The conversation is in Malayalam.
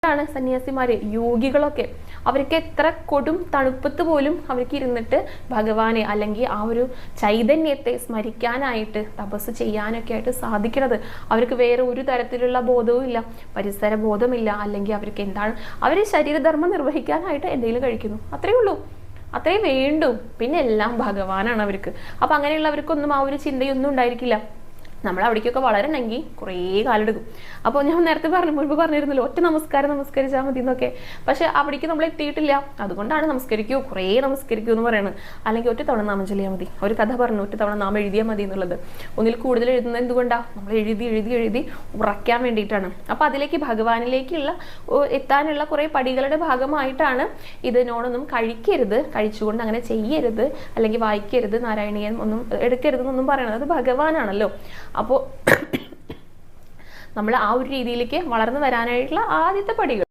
ാണ് സന്യാസിമാര് യോഗികളൊക്കെ അവർക്ക് എത്ര കൊടും തണുപ്പത്ത് പോലും അവർക്ക് ഇരുന്നിട്ട് ഭഗവാനെ അല്ലെങ്കിൽ ആ ഒരു ചൈതന്യത്തെ സ്മരിക്കാനായിട്ട് തപസ് ചെയ്യാനൊക്കെ ആയിട്ട് സാധിക്കുന്നത്. അവർക്ക് വേറെ ഒരു തരത്തിലുള്ള ബോധവും ഇല്ല, പരിസര ബോധമില്ല, അല്ലെങ്കിൽ അവർക്ക് എന്താണ് അവർ ശരീരധർമ്മം നിർവഹിക്കാനായിട്ട് എന്തെങ്കിലും കഴിക്കുന്നു, അത്രേ ഉള്ളൂ, അത്രേ വേണ്ടു. പിന്നെ എല്ലാം ഭഗവാനാണ് അവർക്ക്. അപ്പൊ അങ്ങനെയുള്ളവർക്കൊന്നും ആ ഒരു ചിന്തയൊന്നും ഉണ്ടായിരിക്കില്ല. നമ്മൾ അവിടേക്കൊക്കെ വളരണമെങ്കിൽ കുറേ കാലം എടുക്കും. അപ്പോൾ ഞാൻ നേരത്തെ മുൻപ് പറഞ്ഞിരുന്നല്ലോ, ഒറ്റ നമസ്കരിച്ചാൽ മതി എന്നൊക്കെ. പക്ഷെ അവിടേക്ക് നമ്മൾ എത്തിയിട്ടില്ല. അതുകൊണ്ടാണ് കുറേ നമസ്കരിക്കൂ എന്ന് പറയുന്നത്. അല്ലെങ്കിൽ ഒറ്റ തവണ നാമം ചൊല്ലിയാൽ മതി. ഒരു കഥ പറഞ്ഞു, ഒറ്റ തവണ നാമം എഴുതിയാൽ മതി എന്നുള്ളത്. ഒന്നിൽ കൂടുതൽ എഴുതുന്നത് എന്തുകൊണ്ടാണ്? നമ്മൾ എഴുതി ഉറയ്ക്കാൻ വേണ്ടിയിട്ടാണ്. അപ്പൊ അതിലേക്ക് ഭഗവാനിലേക്കുള്ള എത്താനുള്ള കുറേ പടികളുടെ ഭാഗമായിട്ടാണ് ഇത്. നോണൊന്നും കഴിക്കരുത്, കഴിച്ചുകൊണ്ട് അങ്ങനെ ചെയ്യരുത്, അല്ലെങ്കിൽ വായിക്കരുത്, നാരായണീയൻ ഒന്നും എടുക്കരുതെന്നൊന്നും പറയണത് അത് ഭഗവാനാണല്ലോ. അപ്പോൾ നമ്മൾ ആ ഒരു രീതിയിലേക്ക് വളർന്നു വരാനായിട്ടുള്ള ആദ്യത്തെ പടികൾ